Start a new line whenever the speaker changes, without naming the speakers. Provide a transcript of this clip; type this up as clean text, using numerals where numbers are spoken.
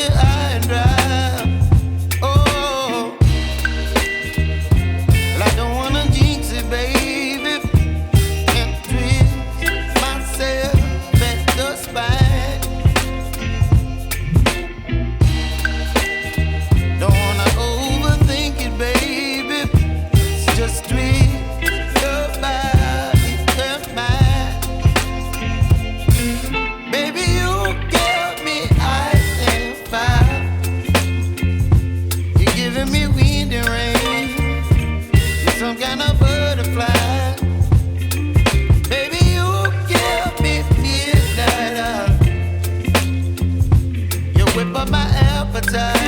high and dry. Oh, well, I don't wanna jinx it, baby, and twist myself at the spine. Don't wanna overthink it, baby. It's just twist your body and mine. Baby, you give me ice and fire. You're giving me wind and rain. You're some kind of butterfly. Baby, you give me midnight. You whip up my appetite.